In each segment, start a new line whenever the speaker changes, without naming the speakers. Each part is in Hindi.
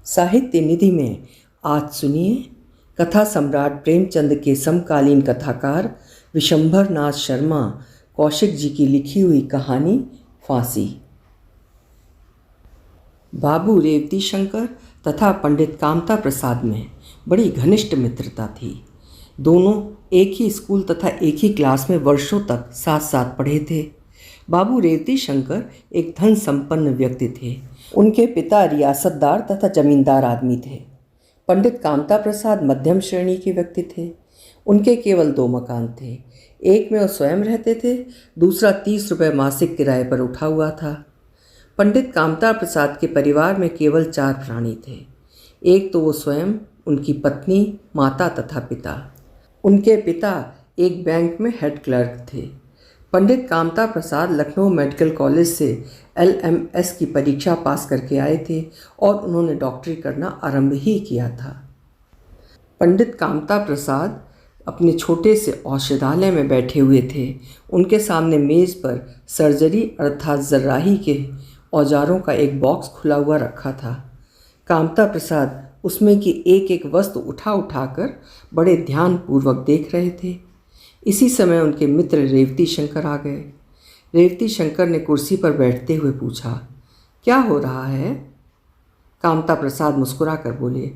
साहित्य निधि में आज सुनिए कथा सम्राट प्रेमचंद के समकालीन कथाकार विशंभर नाथ शर्मा कौशिक जी की लिखी हुई कहानी फांसी। बाबू रेवती शंकर तथा पंडित कामता प्रसाद में बड़ी घनिष्ठ मित्रता थी। दोनों एक ही स्कूल तथा एक ही क्लास में वर्षों तक साथ साथ पढ़े थे। बाबू रेवती शंकर एक धन संपन्न व्यक्ति थे। उनके पिता रियासतदार तथा जमींदार आदमी थे। पंडित कामता प्रसाद मध्यम श्रेणी के व्यक्ति थे। उनके केवल 2 मकान थे। एक में वो स्वयं रहते थे, दूसरा 30 रुपये मासिक किराए पर उठा हुआ था। पंडित कामता प्रसाद के परिवार में केवल 4 प्राणी थे। एक तो वो स्वयं, उनकी पत्नी, माता तथा पिता। उनके पिता एक बैंक में हेड क्लर्क थे। पंडित कामता प्रसाद लखनऊ मेडिकल कॉलेज से LMS की परीक्षा पास करके आए थे और उन्होंने डॉक्टरी करना आरंभ ही किया था। पंडित कामता प्रसाद अपने छोटे से औषधालय में बैठे हुए थे। उनके सामने मेज़ पर सर्जरी अर्थात जर्राही के औजारों का एक बॉक्स खुला हुआ रखा था। कामता प्रसाद उसमें की एक एक वस्तु उठाकर बड़े ध्यानपूर्वक देख रहे थे। इसी समय उनके मित्र रेवती शंकर आ गए। रेवती शंकर ने कुर्सी पर बैठते हुए पूछा, क्या हो रहा है? कामता प्रसाद मुस्कुरा कर बोले,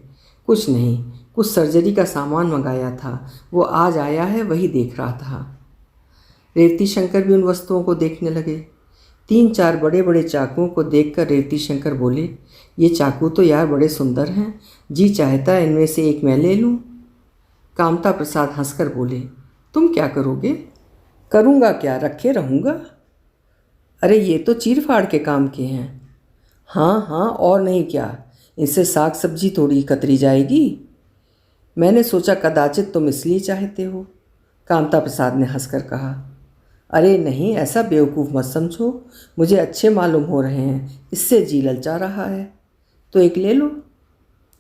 कुछ नहीं, कुछ सर्जरी का सामान मंगाया था, वो आज आया है, वही देख रहा था। रेवती शंकर भी उन वस्तुओं को देखने लगे। 3-4 बड़े बड़े चाकुओं को देखकर रेवती शंकर बोले, ये चाकू तो यार बड़े सुंदर हैं, जी चाहता है इनमें से एक मैं ले लूँ। कामता प्रसाद हंसकर बोले, तुम क्या करोगे? करूँगा क्या, रखे रहूँगा। अरे ये तो चीर फाड़ के काम के हैं। हाँ हाँ, और नहीं क्या, इनसे साग सब्जी थोड़ी कतरी जाएगी। मैंने सोचा कदाचित तुम इसलिए चाहते हो। कामता प्रसाद ने हंसकर कहा, अरे नहीं, ऐसा बेवकूफ़ मत समझो, मुझे अच्छे मालूम हो रहे हैं, इससे जी ललचा रहा है। तो एक ले लो।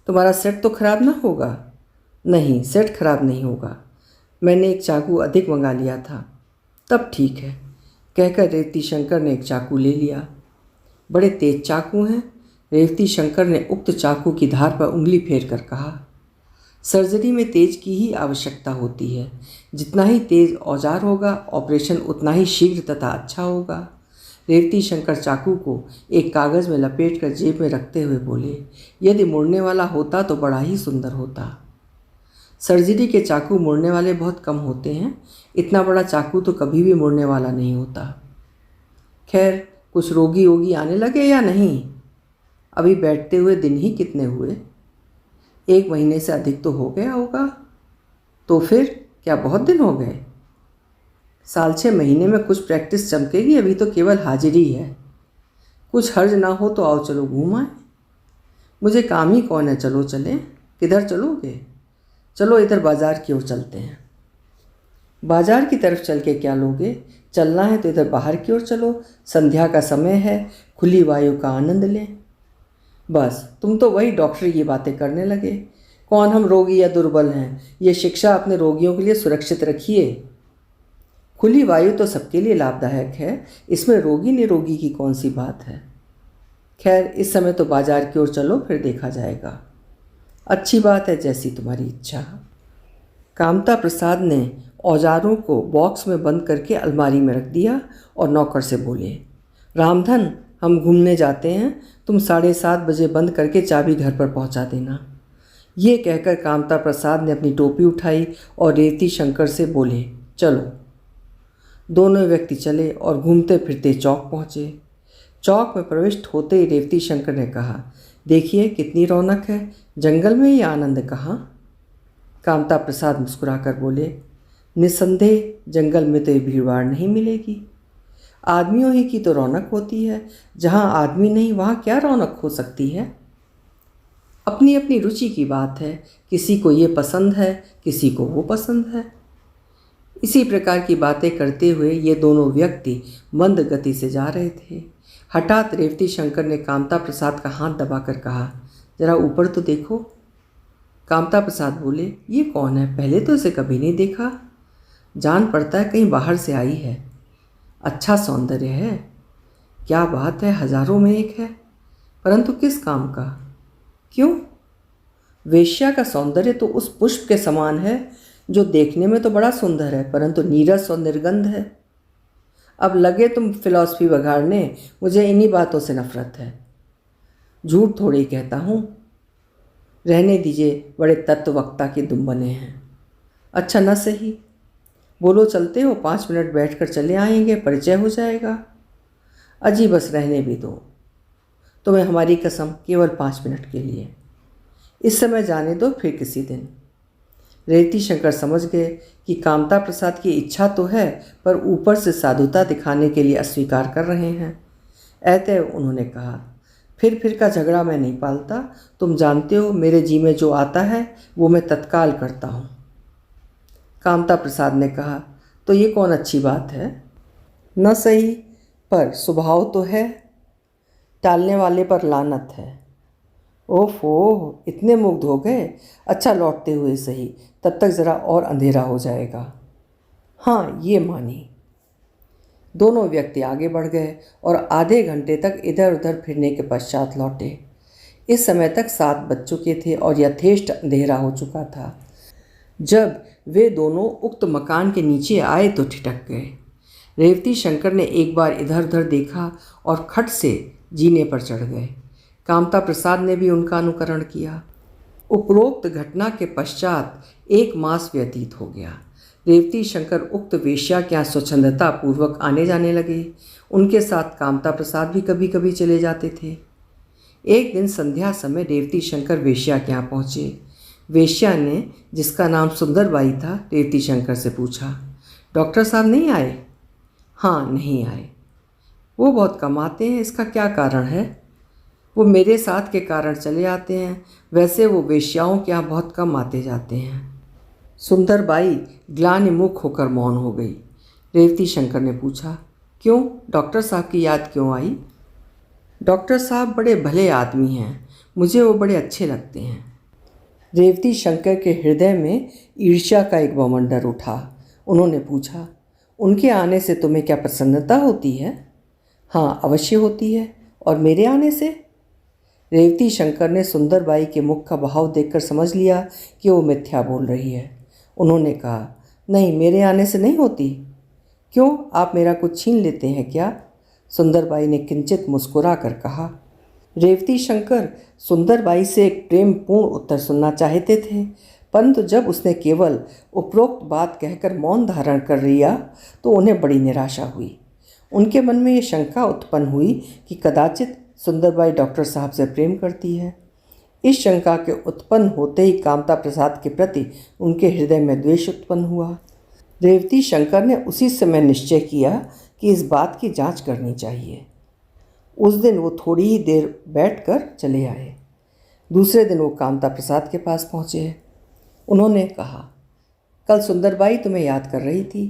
तुम्हारा सेट तो खराब ना होगा? नहीं, सेट खराब नहीं होगा, मैंने एक चाकू अधिक मंगा लिया था। तब ठीक है, कहकर रेवती शंकर ने एक चाकू ले लिया। बड़े तेज चाकू हैं। रेवती शंकर ने उक्त चाकू की धार पर उंगली फेर कर कहा, सर्जरी में तेज की ही आवश्यकता होती है। जितना ही तेज औजार होगा, ऑपरेशन उतना ही शीघ्र तथा अच्छा होगा। रेवती शंकर चाकू को एक कागज़ में लपेटकर जेब में रखते हुए बोले, यदि मुड़ने वाला होता तो बड़ा ही सुंदर होता। सर्जरी के चाकू मुड़ने वाले बहुत कम होते हैं। इतना बड़ा चाकू तो कभी भी मुड़ने वाला नहीं होता। खैर, कुछ रोगी वोगी आने लगे या नहीं? अभी बैठते हुए दिन ही कितने हुए? 1 महीने से अधिक तो हो गया होगा। तो फिर क्या बहुत दिन हो गए? 6 महीने में कुछ प्रैक्टिस चमकेगी, अभी तो केवल हाजिरी है। कुछ हर्ज ना हो तो आओ चलो घूम आए। मुझे काम ही कौन है, चलो चलें। किधर चलोगे? चलो इधर बाज़ार की ओर चलते हैं। बाज़ार की तरफ चल के क्या लोगे? चलना है तो इधर बाहर की ओर चलो, संध्या का समय है, खुली वायु का आनंद लें। बस तुम तो वही डॉक्टरी की बातें करने लगे। कौन हम रोगी या दुर्बल हैं, ये शिक्षा अपने रोगियों के लिए सुरक्षित रखिए। खुली वायु तो सबके लिए लाभदायक है, इसमें रोगी निरोगी की कौन सी बात है। खैर, इस समय तो बाज़ार की ओर चलो, फिर देखा जाएगा। अच्छी बात है, जैसी तुम्हारी इच्छा। कामता प्रसाद ने औजारों को बॉक्स में बंद करके अलमारी में रख दिया और नौकर से बोले, रामधन, हम घूमने जाते हैं, तुम 7:30 बजे बंद करके चाबी घर पर पहुंचा देना। ये कहकर कामता प्रसाद ने अपनी टोपी उठाई और रेवती शंकर से बोले, चलो। दोनों व्यक्ति चले और घूमते फिरते चौक पहुँचे। चौक में प्रविष्ट होते ही रेवती शंकर ने कहा, देखिए कितनी रौनक है, जंगल में ये आनंद कहाँ? कामता प्रसाद मुस्कुराकर बोले, निस्संदेह जंगल में तो ये भीड़भाड़ नहीं मिलेगी। आदमियों ही की तो रौनक होती है, जहाँ आदमी नहीं वहाँ क्या रौनक हो सकती है? अपनी अपनी रुचि की बात है, किसी को ये पसंद है, किसी को वो पसंद है। इसी प्रकार की बातें करते हुए ये दोनों व्यक्ति मंद गति से जा रहे थे। हठात रेवती शंकर ने कामता प्रसाद का हाथ दबाकर कहा, जरा ऊपर तो देखो। कामता प्रसाद बोले, ये कौन है? पहले तो इसे कभी नहीं देखा। जान पड़ता है कहीं बाहर से आई है। अच्छा सौंदर्य है, क्या बात है, हजारों में एक है, परंतु किस काम का? क्यों? वेश्या का सौंदर्य तो उस पुष्प के समान है जो देखने में तो बड़ा सुंदर है परंतु नीरस और निर्गंध है। अब लगे तुम फिलॉसफी बघाड़ने, मुझे इन्हीं बातों से नफरत है। झूठ थोड़ी कहता हूँ। रहने दीजिए, बड़े तत्ववक्ता के दुम बने हैं। अच्छा न सही, बोलो चलते हो, 5 मिनट बैठकर चले आएंगे, परिचय हो जाएगा। अजी बस रहने भी दो, तुम्हें हमारी कसम, केवल 5 मिनट के लिए। इस समय जाने दो, फिर किसी दिन। रेवती शंकर समझ गए कि कामता प्रसाद की इच्छा तो है पर ऊपर से साधुता दिखाने के लिए अस्वीकार कर रहे हैं। अतएव उन्होंने कहा, फिर का झगड़ा मैं नहीं पालता। तुम जानते हो मेरे जी में जो आता है वो मैं तत्काल करता हूँ। कामता प्रसाद ने कहा, तो ये कौन अच्छी बात है? न सही, पर स्वभाव तो है। टालने वाले पर लानत है। ओहो, इतने मुग्ध हो गए? अच्छा, लौटते हुए सही, तब तक ज़रा और अंधेरा हो जाएगा। हाँ, ये मानी। दोनों व्यक्ति आगे बढ़ गए और आधे घंटे तक इधर उधर फिरने के पश्चात लौटे। इस समय तक 7 बज चुके थे और यथेष्ट अंधेरा हो चुका था। जब वे दोनों उक्त मकान के नीचे आए तो ठिठक गए। रेवती शंकर ने एक बार इधर उधर देखा और खट से जीने पर चढ़ गए। कामता प्रसाद ने भी उनका अनुकरण किया। उपरोक्त घटना के पश्चात 1 मास व्यतीत हो गया। रेवती शंकर उक्त वेश्या के यहाँ स्वच्छंदता पूर्वक आने जाने लगे। उनके साथ कामता प्रसाद भी कभी कभी चले जाते थे। एक दिन संध्या समय रेवती शंकर वेश्या के यहाँ पहुँचे। वेश्या ने, जिसका नाम सुंदरबाई था, रेवती शंकर से पूछा, डॉक्टर साहब नहीं आए? हाँ, नहीं आए। वो बहुत कम आते हैं, इसका क्या कारण है? वो मेरे साथ के कारण चले आते हैं, वैसे वो वेश्याओं के यहाँ बहुत कम आते जाते हैं। सुंदरबाई ग्लानिमुख होकर मौन हो गई। रेवती शंकर ने पूछा, क्यों, डॉक्टर साहब की याद क्यों आई? डॉक्टर साहब बड़े भले आदमी हैं, मुझे वो बड़े अच्छे लगते हैं। रेवती शंकर के हृदय में ईर्ष्या का एक बवंडर उठा। उन्होंने पूछा, उनके आने से तुम्हें क्या प्रसन्नता होती है? हाँ, अवश्य होती है। और मेरे आने से? रेवती शंकर ने सुंदरबाई के मुख का भाव देखकर समझ लिया कि वो मिथ्या बोल रही है। उन्होंने कहा, नहीं, मेरे आने से नहीं होती। क्यों, आप मेरा कुछ छीन लेते हैं क्या? सुंदरबाई ने किंचित मुस्कुरा कर कहा। रेवती शंकर सुंदरबाई से एक प्रेमपूर्ण उत्तर सुनना चाहते थे, परंतु जब उसने केवल उपरोक्त बात कहकर मौन धारण कर लिया तो उन्हें बड़ी निराशा हुई। उनके मन में ये शंका उत्पन्न हुई कि कदाचित सुंदरबाई डॉक्टर साहब से प्रेम करती है। इस शंका के उत्पन्न होते ही कामता प्रसाद के प्रति उनके हृदय में द्वेष उत्पन्न हुआ। रेवती शंकर ने उसी समय निश्चय किया कि इस बात की जांच करनी चाहिए। उस दिन वो थोड़ी ही देर बैठकर चले आए। दूसरे दिन वो कामता प्रसाद के पास पहुँचे। उन्होंने कहा, कल सुंदरबाई तुम्हें याद कर रही थी।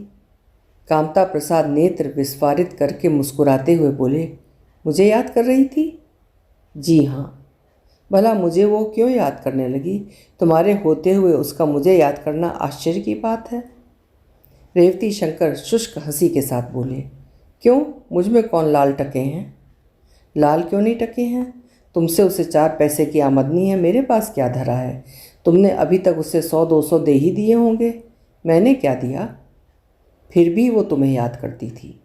कामता प्रसाद नेत्र विस्फारित करके मुस्कुराते हुए बोले, मुझे याद कर रही थी? जी हाँ। भला मुझे वो क्यों याद करने लगी? तुम्हारे होते हुए उसका मुझे याद करना आश्चर्य की बात है। रेवती शंकर शुष्क हंसी के साथ बोले, क्यों, मुझ में कौन लाल टके हैं? लाल क्यों नहीं टके हैं? तुमसे उसे 4 पैसे की आमदनी है, मेरे पास क्या धरा है? तुमने अभी तक उसे 100-200 दे ही दिए होंगे। मैंने क्या दिया? फिर भी वो तुम्हें याद करती थी।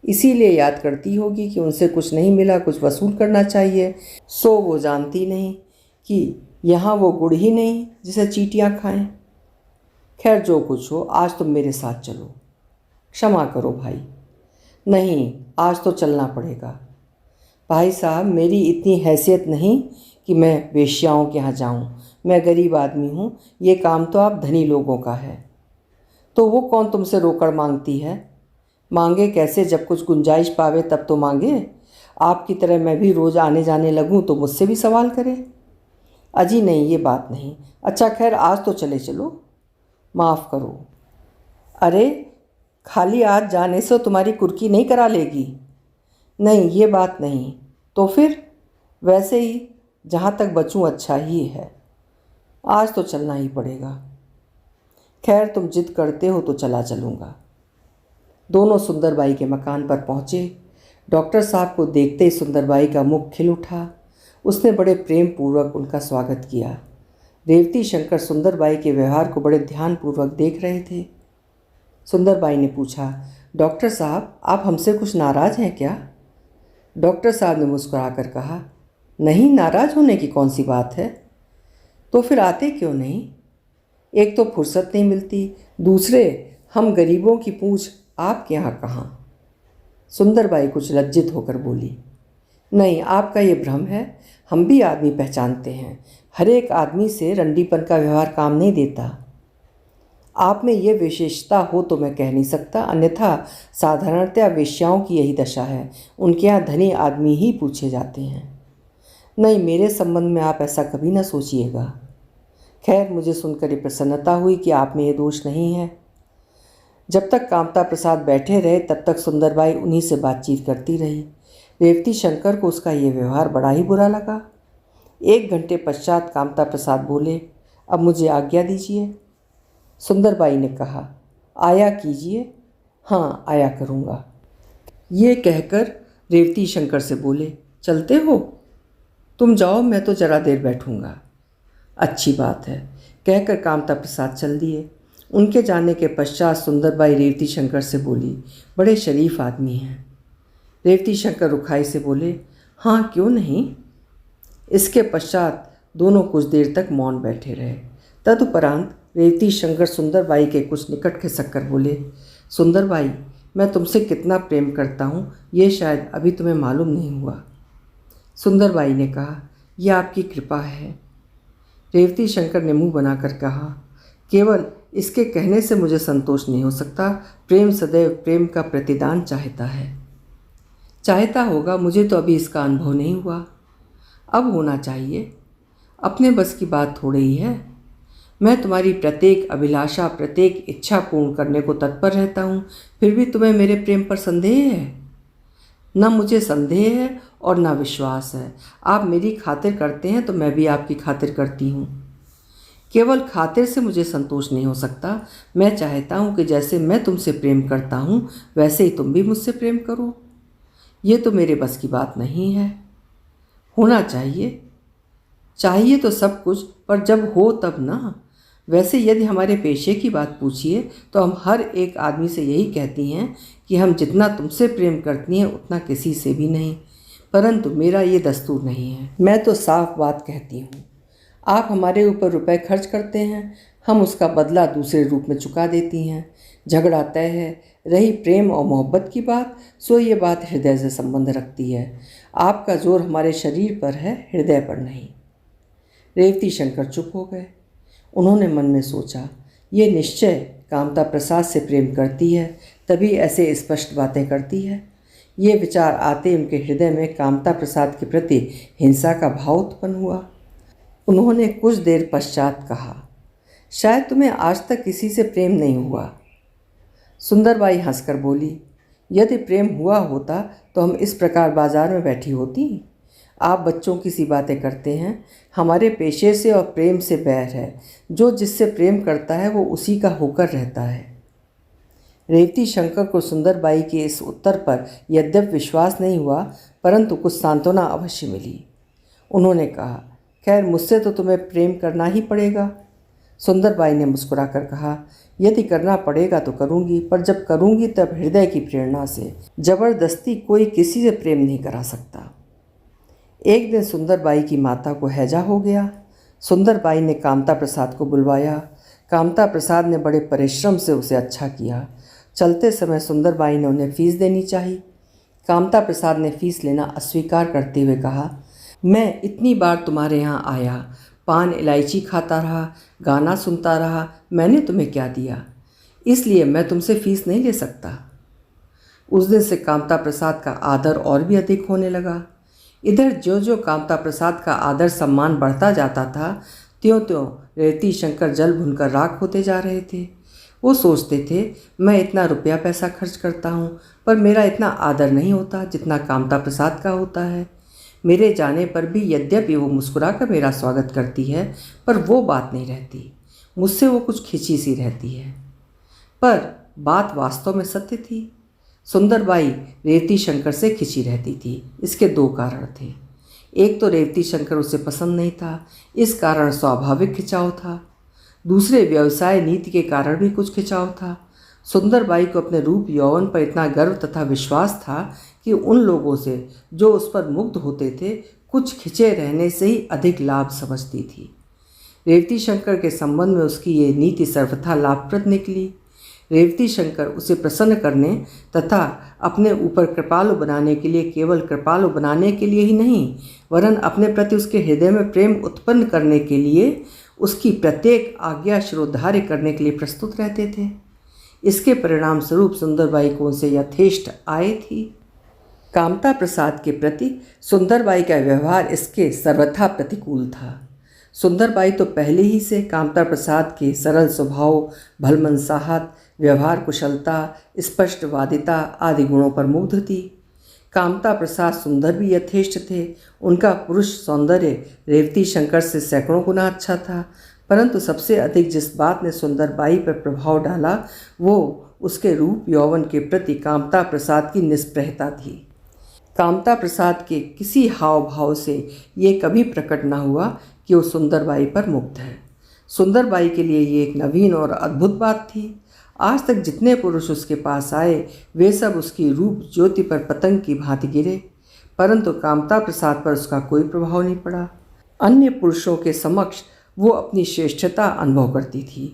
इसीलिए याद करती होगी कि उनसे कुछ नहीं मिला, कुछ वसूल करना चाहिए। सो वो जानती नहीं कि यहाँ वो गुड़ ही नहीं जिसे चींटियाँ खाएं। खैर, जो कुछ हो, आज तुम मेरे साथ चलो। क्षमा करो भाई। नहीं, आज तो चलना पड़ेगा। भाई साहब, मेरी इतनी हैसियत नहीं कि मैं वेश्याओं के यहाँ जाऊँ। मैं गरीब आदमी हूँ, ये काम तो आप धनी लोगों का है। तो वो कौन तुमसे रोकड़ मांगती है? मांगे कैसे, जब कुछ गुंजाइश पावे तब तो मांगे। आपकी तरह मैं भी रोज़ आने जाने लगूँ तो मुझसे भी सवाल करे। अजी नहीं, ये बात नहीं। अच्छा खैर, आज तो चले चलो। माफ़ करो। अरे, खाली आज जाने से तुम्हारी कुर्की नहीं करा लेगी। नहीं, ये बात नहीं। तो फिर? वैसे ही, जहाँ तक बचूँ अच्छा ही है। आज तो चलना ही पड़ेगा। खैर, तुम जिद करते हो तो चला चलूँगा। दोनों सुंदरबाई के मकान पर पहुँचे। डॉक्टर साहब को देखते ही सुंदरबाई का मुख खिल उठा। उसने बड़े प्रेम पूर्वक उनका स्वागत किया। रेवती शंकर सुंदरबाई के व्यवहार को बड़े ध्यानपूर्वक देख रहे थे। सुंदरबाई ने पूछा, डॉक्टर साहब, आप हमसे कुछ नाराज़ हैं क्या? डॉक्टर साहब ने मुस्कुराकर कहा, नहीं, नाराज़ होने की कौन सी बात है। तो फिर आते क्यों नहीं? एक तो फुर्सत नहीं मिलती, दूसरे हम गरीबों की पूछ आपके यहाँ कहाँ। सुंदरबाई कुछ लज्जित होकर बोली, नहीं, आपका ये भ्रम है। हम भी आदमी पहचानते हैं। हर एक आदमी से रंडीपन का व्यवहार काम नहीं देता। आप में ये विशेषता हो तो मैं कह नहीं सकता, अन्यथा साधारणतया वेश्याओं की यही दशा है। उनके यहाँ धनी आदमी ही पूछे जाते हैं। नहीं, मेरे संबंध में आप ऐसा कभी ना सोचिएगा। खैर, मुझे सुनकर ये प्रसन्नता हुई कि आप में ये दोष नहीं है। जब तक कामता प्रसाद बैठे रहे तब तक सुंदरबाई उन्हीं से बातचीत करती रही। रेवती शंकर को उसका ये व्यवहार बड़ा ही बुरा लगा। 1 घंटे पश्चात कामता प्रसाद बोले, अब मुझे आज्ञा दीजिए। सुंदरबाई ने कहा, आया कीजिए। हाँ, आया करूँगा। ये कहकर रेवती शंकर से बोले, चलते हो? तुम जाओ, मैं तो जरा देर बैठूँगा। अच्छी बात है, कहकर कामता प्रसाद चल दिए। उनके जाने के पश्चात सुंदरबाई रेवती शंकर से बोली, बड़े शरीफ आदमी हैं। रेवती शंकर रुखाई से बोले, हाँ, क्यों नहीं। इसके पश्चात दोनों कुछ देर तक मौन बैठे रहे। तदुपरांत रेवती शंकर सुंदरबाई के कुछ निकट खिसक कर बोले, सुंदरबाई, मैं तुमसे कितना प्रेम करता हूँ ये शायद अभी तुम्हें मालूम नहीं हुआ। सुंदरबाई ने कहा, यह आपकी कृपा है। रेवती शंकर ने मुंह बनाकर कहा, केवल इसके कहने से मुझे संतोष नहीं हो सकता। प्रेम सदैव प्रेम का प्रतिदान चाहता है। चाहता होगा, मुझे तो अभी इसका अनुभव नहीं हुआ। अब होना चाहिए। अपने बस की बात थोड़ी ही है। मैं तुम्हारी प्रत्येक अभिलाषा, प्रत्येक इच्छा पूर्ण करने को तत्पर रहता हूँ, फिर भी तुम्हें मेरे प्रेम पर संदेह है? न मुझे संदेह है और न विश्वास है। आप मेरी खातिर करते हैं तो मैं भी आपकी खातिर करती हूँ। केवल खातिर से मुझे संतोष नहीं हो सकता। मैं चाहता हूँ कि जैसे मैं तुमसे प्रेम करता हूँ वैसे ही तुम भी मुझसे प्रेम करो। ये तो मेरे बस की बात नहीं है। होना चाहिए। चाहिए तो सब कुछ, पर जब हो तब ना। वैसे यदि हमारे पेशे की बात पूछिए तो हम हर एक आदमी से यही कहती हैं कि हम जितना तुमसे प्रेम करती हैं उतना किसी से भी नहीं, परंतु मेरा ये दस्तूर नहीं है। मैं तो साफ बात कहती हूँ। आप हमारे ऊपर रुपए खर्च करते हैं, हम उसका बदला दूसरे रूप में चुका देती हैं। झगड़ा तय है। रही प्रेम और मोहब्बत की बात, सो ये बात हृदय से संबंध रखती है। आपका जोर हमारे शरीर पर है, हृदय पर नहीं। रेवती शंकर चुप हो गए। उन्होंने मन में सोचा, ये निश्चय कामता प्रसाद से प्रेम करती है, तभी ऐसे स्पष्ट बातें करती है। ये विचार आते उनके हृदय में कामता प्रसाद के प्रति हिंसा का भाव उत्पन्न हुआ। उन्होंने कुछ देर पश्चात कहा, शायद तुम्हें आज तक किसी से प्रेम नहीं हुआ। सुंदरबाई हंसकर बोली, यदि प्रेम हुआ होता तो हम इस प्रकार बाजार में बैठी होती। आप बच्चों की सी बातें करते हैं। हमारे पेशे से और प्रेम से बैर है। जो जिससे प्रेम करता है वो उसी का होकर रहता है। रेवती शंकर को सुंदरबाई के इस उत्तर पर यद्यप विश्वास नहीं हुआ, परंतु कुछ सांत्वना अवश्य मिली। उन्होंने कहा, खैर, मुझसे तो तुम्हें प्रेम करना ही पड़ेगा। सुंदरबाई ने मुस्कुराकर कहा, यदि करना पड़ेगा तो करूँगी, पर जब करूँगी तब हृदय की प्रेरणा से। जबरदस्ती कोई किसी से प्रेम नहीं करा सकता। एक दिन सुंदरबाई की माता को हैजा हो गया। सुंदरबाई ने कामता प्रसाद को बुलवाया। कामता प्रसाद ने बड़े परिश्रम से उसे अच्छा किया। चलते समय सुंदरबाई ने उन्हें फीस देनी चाहिए। कामता प्रसाद ने फीस लेना अस्वीकार करते हुए कहा, मैं इतनी बार तुम्हारे यहाँ आया, पान इलायची खाता रहा, गाना सुनता रहा, मैंने तुम्हें क्या दिया? इसलिए मैं तुमसे फीस नहीं ले सकता। उस दिन से कामता प्रसाद का आदर और भी अधिक होने लगा। इधर जो जो कामता प्रसाद का आदर सम्मान बढ़ता जाता था, त्यों त्यों रेवती शंकर जल भुनकर राख होते जा रहे थे। वो सोचते थे, मैं इतना रुपया पैसा खर्च करता हूँ, पर मेरा इतना आदर नहीं होता जितना कामता प्रसाद का होता है। मेरे जाने पर भी यद्यपि वो मुस्कुरा कर मेरा स्वागत करती है, पर वो बात नहीं रहती। मुझसे वो कुछ खिंची सी रहती है। पर बात वास्तव में सत्य थी। सुंदरबाई रेवती शंकर से खिंची रहती थी। इसके 2 कारण थे। एक तो रेवती शंकर उसे पसंद नहीं था, इस कारण स्वाभाविक खिंचाव था। दूसरे व्यवसाय नीति के कारण भी कुछ खिंचाव था। सुंदरबाई को अपने रूप यौवन पर इतना गर्व तथा विश्वास था कि उन लोगों से जो उस पर मुग्ध होते थे कुछ खिंचे रहने से ही अधिक लाभ समझती थी। रेवती शंकर के संबंध में उसकी ये नीति सर्वथा लाभप्रद निकली। रेवती शंकर उसे प्रसन्न करने तथा अपने ऊपर कृपालु बनाने के लिए, केवल कृपालु बनाने के लिए ही नहीं वरन अपने प्रति उसके हृदय में प्रेम उत्पन्न करने के लिए, उसकी प्रत्येक आज्ञा शिरोधार्य करने के लिए प्रस्तुत रहते थे। इसके परिणाम स्वरूप सुंदरबाई को उनसे यथेष्ट आय थी। कामता प्रसाद के प्रति सुंदरबाई का व्यवहार इसके सर्वथा प्रतिकूल था। सुंदरबाई तो पहले ही से कामता प्रसाद के सरल स्वभाव, भलमनसाहत, व्यवहार कुशलता, स्पष्टवादिता आदि गुणों पर मुग्ध थी। कामता प्रसाद सुंदर भी यथेष्ट थे। उनका पुरुष सौंदर्य रेवती शंकर से सैकड़ों गुना अच्छा था, परंतु सबसे अधिक जिस बात ने सुंदरबाई पर प्रभाव डाला वो उसके रूप यौवन के प्रति कामता प्रसाद की निस्पृहता थी। कामता प्रसाद के किसी हाव भाव से ये कभी प्रकट न हुआ कि वो सुंदरबाई पर मुग्ध है। सुंदरबाई के लिए ये एक नवीन और अद्भुत बात थी। आज तक जितने पुरुष उसके पास आए वे सब उसकी रूप ज्योति पर पतंग की भांति गिरे, परंतु कामता प्रसाद पर उसका कोई प्रभाव नहीं पड़ा। अन्य पुरुषों के समक्ष वो अपनी श्रेष्ठता अनुभव करती थी,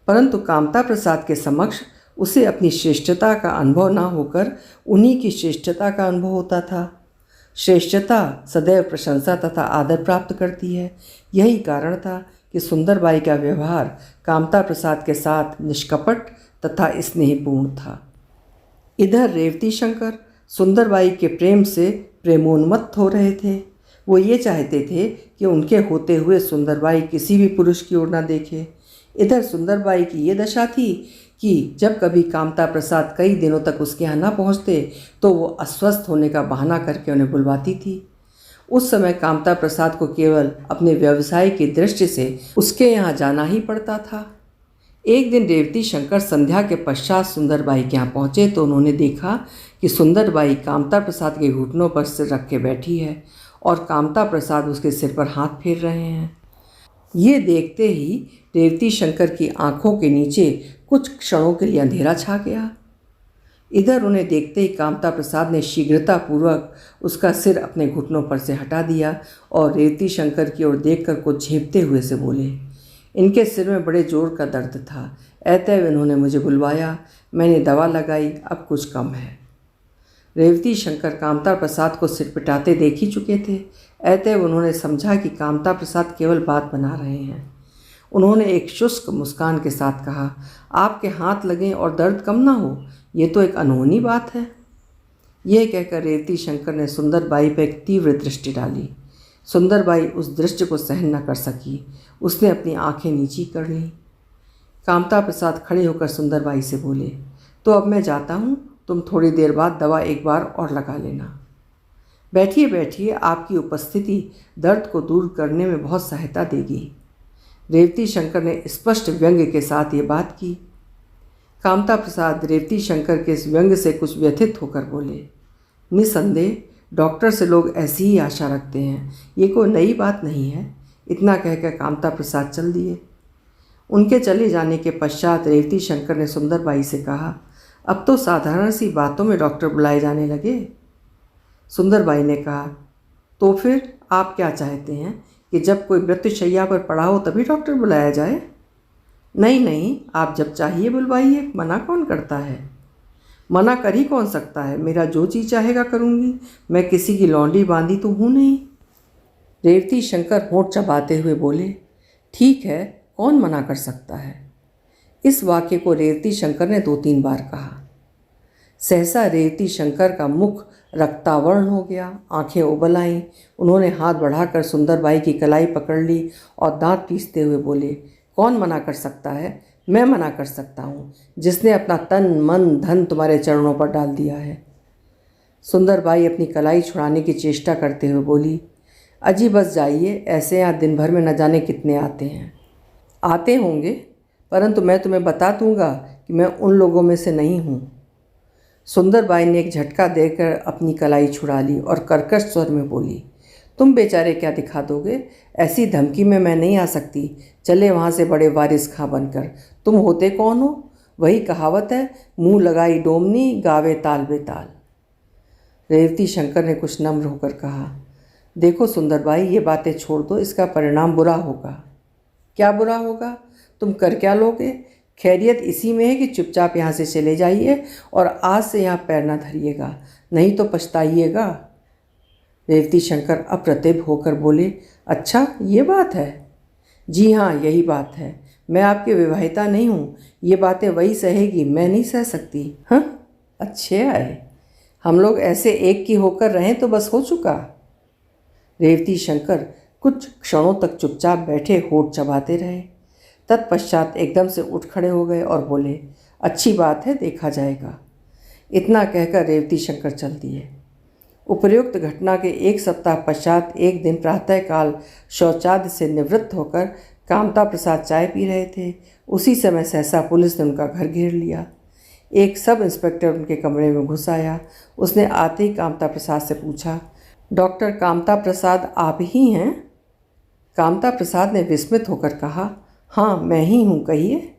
परंतु कामता प्रसाद के समक्ष उसे अपनी श्रेष्ठता का अनुभव न होकर उन्हीं की श्रेष्ठता का अनुभव होता था। श्रेष्ठता सदैव प्रशंसा तथा आदर प्राप्त करती है। यही कारण था कि सुंदरबाई का व्यवहार कामता प्रसाद के साथ निष्कपट तथा स्नेहपूर्ण था। इधर रेवती शंकर सुंदरबाई के प्रेम से प्रेमोन्मत्त हो रहे थे। वो ये चाहते थे कि उनके होते हुए सुंदरबाई किसी भी पुरुष की ओर न देखे। इधर सुंदरबाई की ये दशा थी कि जब कभी कामता प्रसाद कई दिनों तक उसके यहाँ न पहुँचते तो वो अस्वस्थ होने का बहाना करके उन्हें बुलवाती थी। उस समय कामता प्रसाद को केवल अपने व्यवसाय की दृष्टि से उसके यहाँ जाना ही पड़ता था। एक दिन रेवती शंकर संध्या के पश्चात सुंदरबाई के यहाँ पहुँचे तो उन्होंने देखा कि सुंदरबाई कामता प्रसाद के घुटनों पर सिर रख के बैठी है और कामता प्रसाद उसके सिर पर हाथ फेर रहे हैं। ये देखते ही रेवती शंकर की आंखों के नीचे कुछ क्षणों के लिए अंधेरा छा गया। इधर उन्हें देखते ही कामता प्रसाद ने शीघ्रतापूर्वक उसका सिर अपने घुटनों पर से हटा दिया और रेवती शंकर की ओर देखकर कुछ झेंपते हुए से बोले। इनके सिर में बड़े जोर का दर्द था। अतएव इन्होंने मुझे बुलवाया, मैंने दवा लगाई, अब कुछ कम है। रेवती शंकर कामता प्रसाद को सिर पिटाते देख ही चुके थे, अतएव उन्होंने समझा कि कामता प्रसाद केवल बात बना रहे हैं। उन्होंने एक शुष्क मुस्कान के साथ कहा, आपके हाथ लगें और दर्द कम ना हो, ये तो एक अनहोनी बात है। यह कहकर रेवती शंकर ने सुंदरबाई पर एक तीव्र दृष्टि डाली। सुंदरबाई उस दृष्टि को सहन न कर सकी। उसने अपनी आंखें नीची कर लीं। कामता प्रसाद खड़े होकर सुंदरबाई से बोले, तो अब मैं जाता हूँ, तुम थोड़ी देर बाद दवा एक बार और लगा लेना। बैठिए बैठिए, आपकी उपस्थिति दर्द को दूर करने में बहुत सहायता देगी। रेवती शंकर ने स्पष्ट व्यंग्य के साथ ये बात की। कामता प्रसाद रेवती शंकर के इस व्यंग्य से कुछ व्यथित होकर बोले, निसंदेह डॉक्टर से लोग ऐसी ही आशा रखते हैं, ये कोई नई बात नहीं है। इतना कहकर कामता प्रसाद चल दिए। उनके चले जाने के पश्चात रेवती शंकर ने सुंदरबाई से कहा, अब तो साधारण सी बातों में डॉक्टर बुलाए जाने लगे। सुंदरबाई ने कहा, तो फिर आप क्या चाहते हैं कि जब कोई मृत्युशैया पर पड़ा हो तभी डॉक्टर बुलाया जाए? नहीं नहीं, आप जब चाहिए बुलवाइए, मना कौन करता है? मना कर ही कौन सकता है? मेरा जो जी चाहेगा करूँगी, मैं किसी की लौंडी बांधी तो हूँ नहीं। रेवती शंकर होंठ चबाते हुए बोले, ठीक है, कौन मना कर सकता है? इस वाक्य को रेवती शंकर ने 2-3 बार कहा। सहसा रेवती शंकर का मुख रक्तावर्ण हो गया, आंखें उबल आईं। उन्होंने हाथ बढ़ाकर सुंदरबाई की कलाई पकड़ ली और दांत पीसते हुए बोले, कौन मना कर सकता है? मैं मना कर सकता हूँ, जिसने अपना तन मन धन तुम्हारे चरणों पर डाल दिया है। सुंदरबाई अपनी कलाई छुड़ाने की चेष्टा करते हुए बोली, अजी बस जाइए, ऐसे यहाँ दिन भर में न जाने कितने आते हैं। आते होंगे, परंतु मैं तुम्हें बता दूंगा कि मैं उन लोगों में से नहीं हूँ। सुंदरबाई ने एक झटका देकर अपनी कलाई छुड़ा ली और कर्कश स्वर में बोली, तुम बेचारे क्या दिखा दोगे? ऐसी धमकी में मैं नहीं आ सकती। चले वहाँ से बड़े वारिस खां बनकर। तुम होते कौन हो? वही कहावत है, मुंह लगाई डोमनी गावे ताल बेताल। रेवती शंकर ने कुछ नम्र होकर कहा, देखो सुंदरबाई, ये बातें छोड़ दो, इसका परिणाम बुरा होगा। क्या बुरा होगा? तुम कर क्या लोगे? खैरियत इसी में है कि चुपचाप यहाँ से चले जाइए और आज से यहाँ पैर न धरिएगा, नहीं तो पछताइएगा। रेवती शंकर अप्रतिभ होकर बोले, अच्छा ये बात है? जी हाँ, यही बात है। मैं आपकी विवाहिता नहीं हूँ, ये बातें वही सहेगी, मैं नहीं सह सकती। हाँ, अच्छे आए। हम लोग ऐसे एक की होकर रहें तो बस हो चुका। रेवती शंकर कुछ क्षणों तक चुपचाप बैठे होठ चबाते रहे। तत्पश्चात एकदम से उठ खड़े हो गए और बोले, अच्छी बात है, देखा जाएगा। इतना कहकर रेवती शंकर चल दिए। उपर्युक्त घटना के एक सप्ताह पश्चात एक दिन प्रातःकाल शौचादि से निवृत्त होकर कामता प्रसाद चाय पी रहे थे। उसी समय सहसा पुलिस ने उनका घर घेर लिया। एक सब इंस्पेक्टर उनके कमरे में घुस आया। उसने आते ही कामता प्रसाद से पूछा, डॉक्टर कामता प्रसाद आप ही हैं? कामता प्रसाद ने विस्मित होकर कहा, हाँ मैं ही हूँ, कहिए।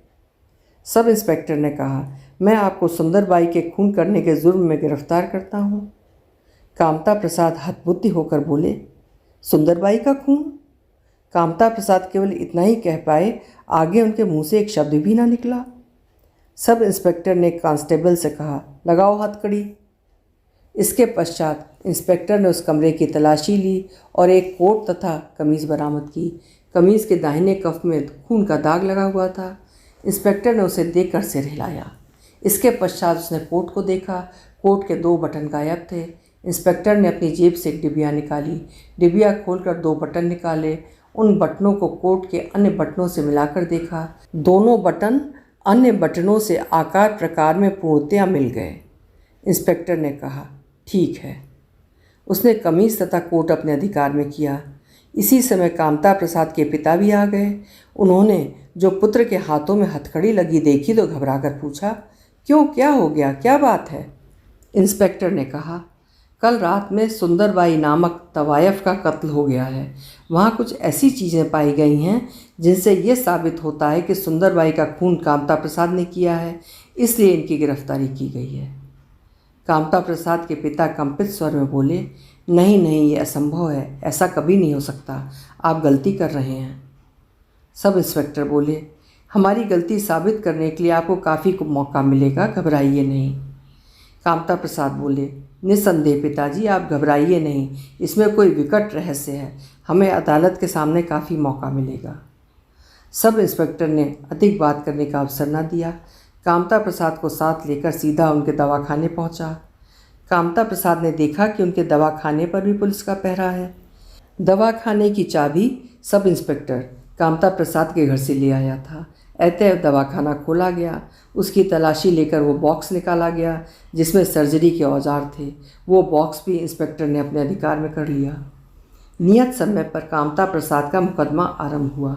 सब इंस्पेक्टर ने कहा, मैं आपको सुंदरबाई के खून करने के जुर्म में गिरफ्तार करता हूँ। कामता प्रसाद हतबुद्धि होकर बोले, सुंदरबाई का खून? कामता प्रसाद केवल इतना ही कह पाए, आगे उनके मुंह से एक शब्द भी ना निकला। सब इंस्पेक्टर ने कांस्टेबल से कहा, लगाओ हथकड़ी। इसके पश्चात इंस्पेक्टर ने उस कमरे की तलाशी ली और एक कोट तथा कमीज़ बरामद की। कमीज़ के दाहिने कफ में खून का दाग लगा हुआ था। इंस्पेक्टर ने उसे देखकर सिर हिलाया। इसके पश्चात उसने कोट को देखा। कोट के 2 बटन गायब थे। इंस्पेक्टर ने अपनी जेब से एक डिबिया निकाली। डिबिया खोलकर 2 बटन निकाले। उन बटनों को कोट के अन्य बटनों से मिलाकर देखा। दोनों बटन अन्य बटनों से आकार प्रकार में पूर्णतया मिल गए। इंस्पेक्टर ने कहा, ठीक है। उसने कमीज़ तथा कोट अपने अधिकार में किया। इसी समय कामता प्रसाद के पिता भी आ गए। उन्होंने जो पुत्र के हाथों में हथकड़ी लगी देखी तो घबराकर पूछा, क्यों, क्या हो गया, क्या बात है? इंस्पेक्टर ने कहा, कल रात में सुंदरबाई नामक तवायफ का कत्ल हो गया है। वहाँ कुछ ऐसी चीज़ें पाई गई हैं जिनसे ये साबित होता है कि सुंदरबाई का खून कामता प्रसाद ने किया है, इसलिए इनकी गिरफ्तारी की गई है। कामता प्रसाद के पिता कंपित स्वर में बोले, नहीं नहीं, ये असंभव है, ऐसा कभी नहीं हो सकता, आप गलती कर रहे हैं। सब इंस्पेक्टर बोले, हमारी गलती साबित करने के लिए आपको काफ़ी मौका मिलेगा, घबराइए नहीं। कामता प्रसाद बोले, निस्संदेह पिताजी, आप घबराइए नहीं, इसमें कोई विकट रहस्य है, हमें अदालत के सामने काफ़ी मौका मिलेगा। सब इंस्पेक्टर ने अधिक बात करने का अवसर न दिया। कामता प्रसाद को साथ लेकर सीधा उनके दवाखाने पहुंचा। कामता प्रसाद ने देखा कि उनके दवाखाने पर भी पुलिस का पहरा है। दवाखाने की चाबी सब इंस्पेक्टर कामता प्रसाद के घर से ले आया था। अतएव दवाखाना खोला गया। उसकी तलाशी लेकर वो बॉक्स निकाला गया जिसमें सर्जरी के औजार थे। वो बॉक्स भी इंस्पेक्टर ने अपने अधिकार में कर लिया। नियत समय पर कामता प्रसाद का मुकदमा आरंभ हुआ।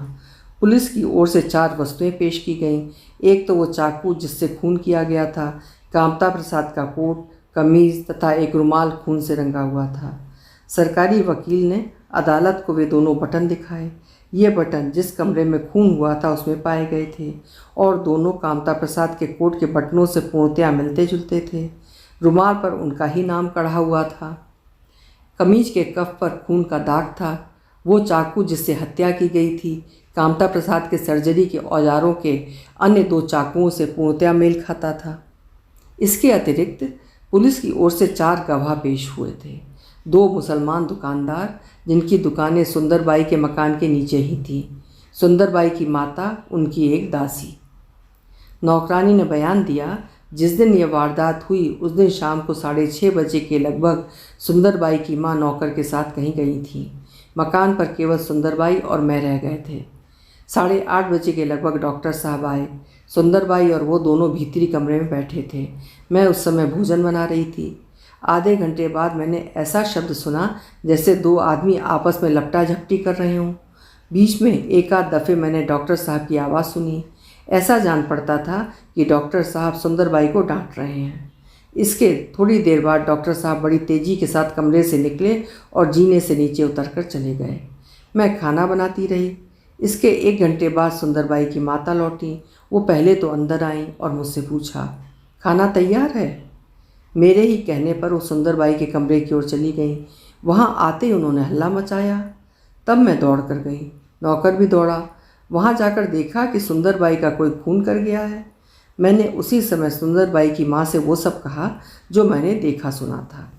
पुलिस की ओर से 4 वस्तुएं पेश की गईं। एक तो वो चाकू जिससे खून किया गया था, कामता प्रसाद का कोट, कमीज़ तथा एक रुमाल खून से रंगा हुआ था। सरकारी वकील ने अदालत को वे दोनों बटन दिखाए। ये बटन जिस कमरे में खून हुआ था उसमें पाए गए थे और दोनों कामता प्रसाद के कोट के बटनों से पूर्णतया मिलते जुलते थे। रुमाल पर उनका ही नाम कढ़ा हुआ था। कमीज के कफ पर खून का दाग था। वो चाकू जिससे हत्या की गई थी कामता प्रसाद के सर्जरी के औजारों के अन्य 2 चाकुओं से पूर्णतया मेल खाता था। इसके अतिरिक्त पुलिस की ओर से 4 गवाह पेश हुए थे। 2 मुसलमान दुकानदार जिनकी दुकानें सुंदरबाई के मकान के नीचे ही थीं, सुंदरबाई की माता, उनकी एक दासी। नौकरानी ने बयान दिया, जिस दिन यह वारदात हुई उस दिन शाम को 6:30 बजे के लगभग सुंदरबाई की मां नौकर के साथ कहीं गई थी। मकान पर केवल सुंदरबाई और मैं रह गए थे। 8:30 बजे के लगभग डॉक्टर साहब आए। सुंदरबाई और वो दोनों भीतरी कमरे में बैठे थे। मैं उस समय भोजन बना रही थी। आधे घंटे बाद मैंने ऐसा शब्द सुना जैसे 2 आदमी आपस में लपटा झपटी कर रहे हों। बीच में एक आध दफ़े मैंने डॉक्टर साहब की आवाज़ सुनी। ऐसा जान पड़ता था कि डॉक्टर साहब सुंदरबाई को डांट रहे हैं। इसके थोड़ी देर बाद डॉक्टर साहब बड़ी तेज़ी के साथ कमरे से निकले और जीने से नीचे उतरकर चले गए। मैं खाना बनाती रही। इसके 1 घंटे बाद सुंदरबाई की माता लौटी। वो पहले तो अंदर आईं और मुझसे पूछा, खाना तैयार है? मेरे ही कहने पर वो सुंदरबाई के कमरे की ओर चली गईं। वहाँ आते ही उन्होंने हल्ला मचाया। तब मैं दौड़ कर गई। नौकर भी दौड़ा। वहाँ जाकर देखा कि सुंदरबाई का कोई खून कर गया है। मैंने उसी समय सुंदरबाई की माँ से वो सब कहा जो मैंने देखा सुना था।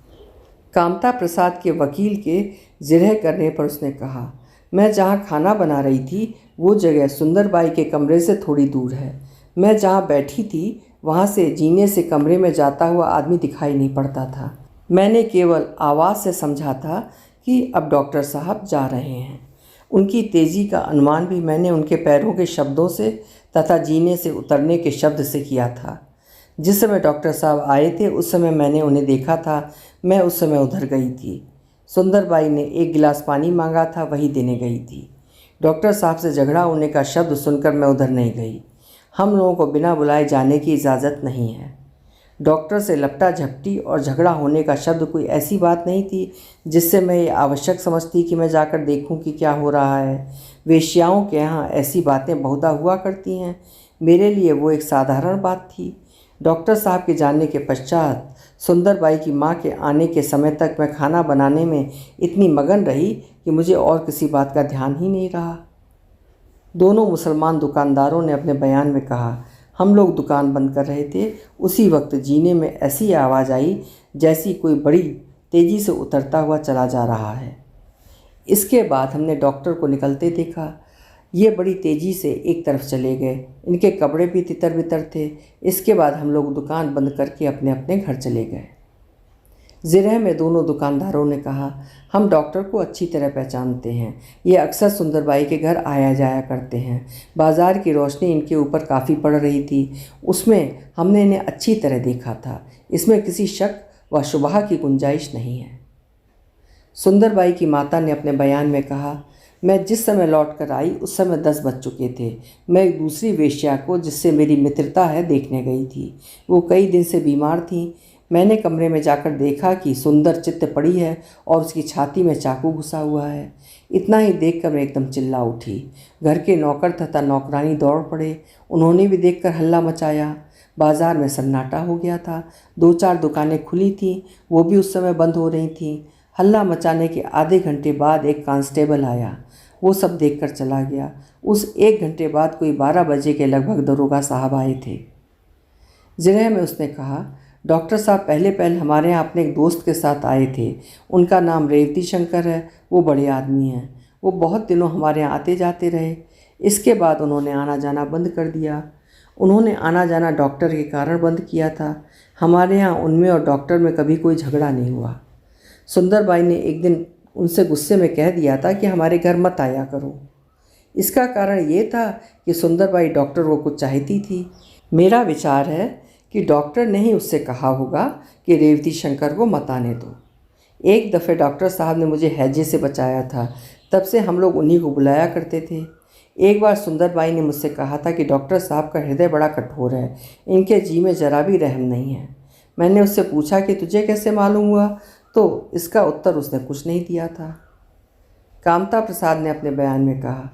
कामता प्रसाद के वकील के जिरह करने पर उसने कहा, मैं जहाँ खाना बना रही थी वो जगह सुंदरबाई के कमरे से थोड़ी दूर है। मैं जहाँ बैठी थी वहाँ से जीने से कमरे में जाता हुआ आदमी दिखाई नहीं पड़ता था। मैंने केवल आवाज़ से समझा था कि अब डॉक्टर साहब जा रहे हैं। उनकी तेज़ी का अनुमान भी मैंने उनके पैरों के शब्दों से तथा जीने से उतरने के शब्द से किया था। जिस समय डॉक्टर साहब आए थे उस समय मैंने उन्हें देखा था। मैं उस समय उधर गई थी। सुंदरबाई ने 1 गिलास पानी मांगा था, वही देने गई थी। डॉक्टर साहब से झगड़ा होने का शब्द सुनकर मैं उधर नहीं गई। हम लोगों को बिना बुलाए जाने की इजाज़त नहीं है। डॉक्टर से लपटा झपटी और झगड़ा होने का शब्द कोई ऐसी बात नहीं थी जिससे मैं ये आवश्यक समझती कि मैं जाकर देखूं कि क्या हो रहा है। वेश्याओं के यहाँ ऐसी बातें बहुधा हुआ करती हैं। मेरे लिए वो एक साधारण बात थी। डॉक्टर साहब के जाने के पश्चात सुंदरबाई की माँ के आने के समय तक मैं खाना बनाने में इतनी मगन रही कि मुझे और किसी बात का ध्यान ही नहीं रहा। दोनों मुसलमान दुकानदारों ने अपने बयान में कहा, हम लोग दुकान बंद कर रहे थे, उसी वक्त जीने में ऐसी आवाज़ आई जैसी कोई बड़ी तेज़ी से उतरता हुआ चला जा रहा है। इसके बाद हमने डॉक्टर को निकलते देखा। ये बड़ी तेज़ी से एक तरफ चले गए। इनके कपड़े भी तितर बितर थे। इसके बाद हम लोग दुकान बंद करके अपने अपने घर चले गए। ज़िरह में दोनों दुकानदारों ने कहा, हम डॉक्टर को अच्छी तरह पहचानते हैं। ये अक्सर सुंदरबाई के घर आया जाया करते हैं। बाज़ार की रोशनी इनके ऊपर काफ़ी पड़ रही थी। उसमें हमने इन्हें अच्छी तरह देखा था। इसमें किसी शक व शुबहा की गुंजाइश नहीं है। सुंदरबाई की माता ने अपने बयान में कहा, मैं जिस समय लौट कर आई उस समय 10 बज चुके थे। मैं एक दूसरी वेश्या को जिससे मेरी मित्रता है देखने गई थी। वो कई दिन से बीमार थी। मैंने कमरे में जाकर देखा कि सुंदर चित्त पड़ी है और उसकी छाती में चाकू घुसा हुआ है। इतना ही देखकर मैं एकदम चिल्ला उठी। घर के नौकर तथा नौकरानी दौड़ पड़े। उन्होंने भी देखकर हल्ला मचाया। बाज़ार में सन्नाटा हो गया था। 2-4 दुकानें खुली थीं, वो भी उस समय बंद हो रही थीं। हल्ला मचाने के आधे घंटे बाद एक कांस्टेबल आया। वो सब देखकर चला गया। उस 1 घंटे बाद कोई 12 बजे के लगभग दरोगा साहब आए थे। ज़िरह में उसने कहा, डॉक्टर साहब पहले हमारे यहाँ अपने एक दोस्त के साथ आए थे। उनका नाम रेवती शंकर है। वो बड़े आदमी हैं। वो बहुत दिनों हमारे यहाँ आते जाते रहे। इसके बाद उन्होंने आना जाना बंद कर दिया। उन्होंने आना जाना डॉक्टर के कारण बंद किया था। हमारे यहाँ उनमें और डॉक्टर में कभी कोई झगड़ा नहीं हुआ। सुंदरबाई ने एक दिन उनसे गुस्से में कह दिया था कि हमारे घर मत आया करो। इसका कारण ये था कि सुंदरबाई डॉक्टर को कुछ चाहती थी। मेरा विचार है कि डॉक्टर ने ही उससे कहा होगा कि रेवती शंकर को मत आने दो। एक दफ़े डॉक्टर साहब ने मुझे हैजे से बचाया था। तब से हम लोग उन्हीं को बुलाया करते थे। एक बार सुंदरबाई ने मुझसे कहा था कि डॉक्टर साहब का हृदय बड़ा कठोर है, इनके जी में जरा भी रहम नहीं है। मैंने उससे पूछा कि तुझे कैसे मालूम हुआ, तो इसका उत्तर उसने कुछ नहीं दिया था। कामता प्रसाद ने अपने बयान में कहा,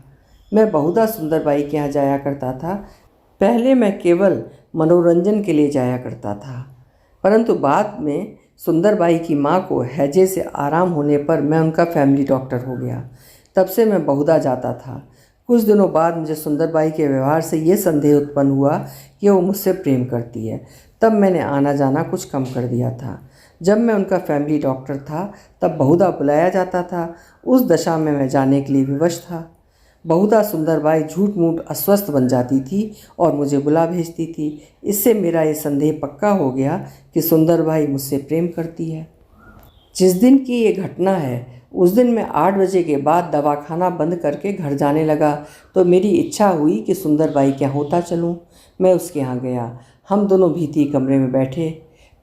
मैं बहुधा सुंदरबाई के यहाँ जाया करता था। पहले मैं केवल मनोरंजन के लिए जाया करता था, परंतु बाद में सुंदरबाई की माँ को हैजे से आराम होने पर मैं उनका फैमिली डॉक्टर हो गया। तब से मैं बहुधा जाता था। कुछ दिनों बाद मुझे सुंदरबाई के व्यवहार से ये संदेह उत्पन्न हुआ कि वो मुझसे प्रेम करती है। तब मैंने आना जाना कुछ कम कर दिया था। जब मैं उनका फैमिली डॉक्टर था तब बहुधा बुलाया जाता था। उस दशा में मैं जाने के लिए विवश था। बहुधा सुंदरबाई झूठ मूठ अस्वस्थ बन जाती थी और मुझे बुला भेजती थी। इससे मेरा ये संदेह पक्का हो गया कि सुंदरबाई मुझसे प्रेम करती है। जिस दिन की ये घटना है उस दिन मैं 8 बजे के बाद दवाखाना बंद करके घर जाने लगा तो मेरी इच्छा हुई कि सुंदरबाई के यहाँ होता चलूँ। मैं उसके यहाँ गया। हम दोनों भीती कमरे में बैठे।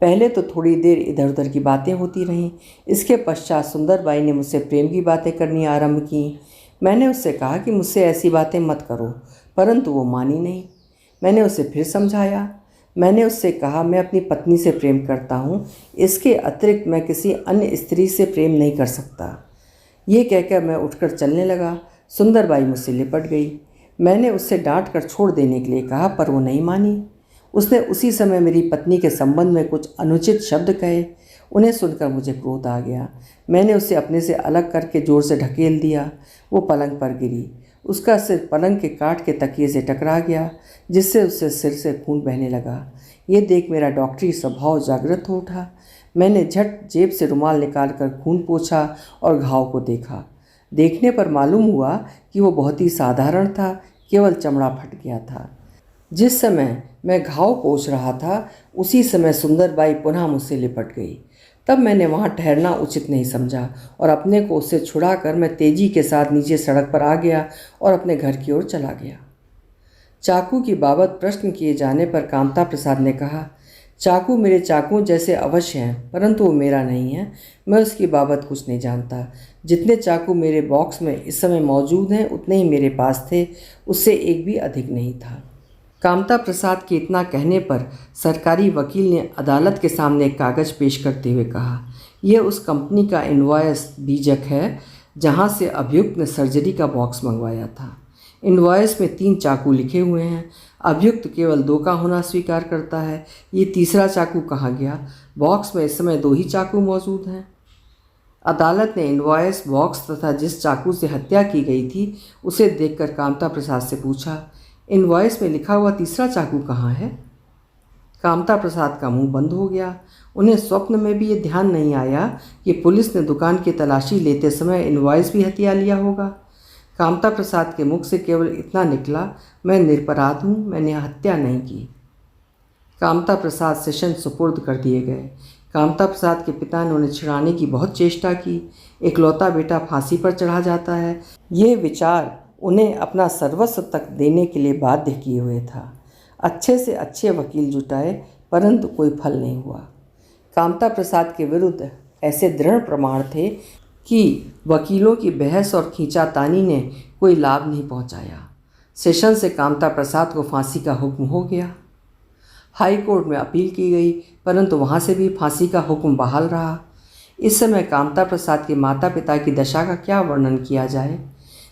पहले तो थोड़ी देर इधर उधर की बातें होती रहीं। इसके पश्चात सुंदरबाई ने मुझसे प्रेम की बातें करनी आरंभ की। मैंने उससे कहा कि मुझसे ऐसी बातें मत करो, परंतु वो मानी नहीं। मैंने उसे फिर समझाया। मैंने उससे कहा, मैं अपनी पत्नी से प्रेम करता हूँ, इसके अतिरिक्त मैं किसी अन्य स्त्री से प्रेम नहीं कर सकता। ये कहकर मैं उठकर चलने लगा। सुंदरबाई मुझसे लिपट गई। मैंने उससे डांट कर छोड़ देने के लिए कहा, पर वो नहीं मानी। उसने उसी समय मेरी पत्नी के संबंध में कुछ अनुचित शब्द कहे। उन्हें सुनकर मुझे क्रोध आ गया। मैंने उसे अपने से अलग करके जोर से ढकेल दिया। वो पलंग पर गिरी। उसका सिर पलंग के काट के तकिए से टकरा गया, जिससे उससे सिर से खून बहने लगा। ये देख मेरा डॉक्टरी स्वभाव जागृत हो उठा। मैंने झट जेब से रुमाल निकालकर खून पोंछा और घाव को देखा। देखने पर मालूम हुआ कि वो बहुत ही साधारण था, केवल चमड़ा फट गया था। जिस समय मैं घाव पोंछ रहा था, उसी समय सुंदरबाई पुनः मुझसे लिपट गई। तब मैंने वहाँ ठहरना उचित नहीं समझा और अपने को उससे छुड़ाकर मैं तेजी के साथ नीचे सड़क पर आ गया और अपने घर की ओर चला गया। चाकू की बाबत प्रश्न किए जाने पर कामता प्रसाद ने कहा, चाकू मेरे चाकुओं जैसे अवश्य हैं, परंतु वो मेरा नहीं है। मैं उसकी बाबत कुछ नहीं जानता। जितने चाकू मेरे बॉक्स में इस समय मौजूद हैं, उतने ही मेरे पास थे, उससे एक भी अधिक नहीं था। कामता प्रसाद के इतना कहने पर सरकारी वकील ने अदालत के सामने एक कागज़ पेश करते हुए कहा, यह उस कंपनी का इनवॉयस बीजक है जहां से अभियुक्त ने सर्जरी का बॉक्स मंगवाया था। इनवॉयस में 3 चाकू लिखे हुए हैं। अभियुक्त केवल 2 का होना स्वीकार करता है। ये तीसरा चाकू कहाँ गया? बॉक्स में इस समय 2 ही चाकू मौजूद हैं। अदालत ने इनवॉयस, बॉक्स तथा जिस चाकू से हत्या की गई थी उसे देखकर कामता प्रसाद से पूछा, इनवॉयस में लिखा हुआ तीसरा चाकू कहाँ है? कामता प्रसाद का मुंह बंद हो गया। उन्हें स्वप्न में भी ये ध्यान नहीं आया कि पुलिस ने दुकान की तलाशी लेते समय इनवॉयस भी हथिया लिया होगा। कामता प्रसाद के मुख से केवल इतना निकला, मैं निरपराध हूँ, मैंने हत्या नहीं की। कामता प्रसाद सेशन सुपुर्द कर दिए गए। कामता प्रसाद के पिता ने उन्हें छिड़ाने की बहुत चेष्टा की। इकलौता बेटा फांसी पर चढ़ा जाता है, ये विचार उन्हें अपना सर्वस्व तक देने के लिए बाध्य किए हुए था। अच्छे से अच्छे वकील जुटाए, परंतु कोई फल नहीं हुआ। कामता प्रसाद के विरुद्ध ऐसे दृढ़ प्रमाण थे कि वकीलों की बहस और खींचातानी ने कोई लाभ नहीं पहुंचाया। सेशन से कामता प्रसाद को फांसी का हुक्म हो गया। हाई कोर्ट में अपील की गई, परंतु वहां से भी फांसी का हुक्म बहाल रहा। इस समय कामता प्रसाद के माता पिता की दशा का क्या वर्णन किया जाए,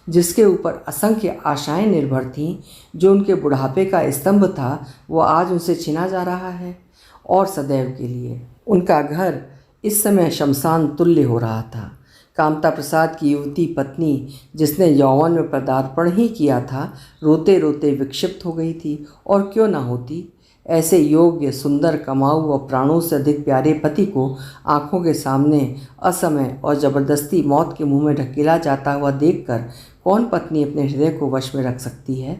जिसके ऊपर असंख्य आशाएं निर्भर थीं। जो उनके बुढ़ापे का स्तंभ था, वो आज उनसे छिना जा रहा है और सदैव के लिए। उनका घर इस समय शमशान तुल्य हो रहा था। कामता प्रसाद की युवती पत्नी, जिसने यौवन में पदार्पण ही किया था, रोते रोते विक्षिप्त हो गई थी। और क्यों ना होती? ऐसे योग्य, सुंदर, कमाऊ और प्राणों से अधिक प्यारे पति को आंखों के सामने असमय और ज़बरदस्ती मौत के मुंह में ढकेला जाता हुआ देखकर कौन पत्नी अपने हृदय को वश में रख सकती है?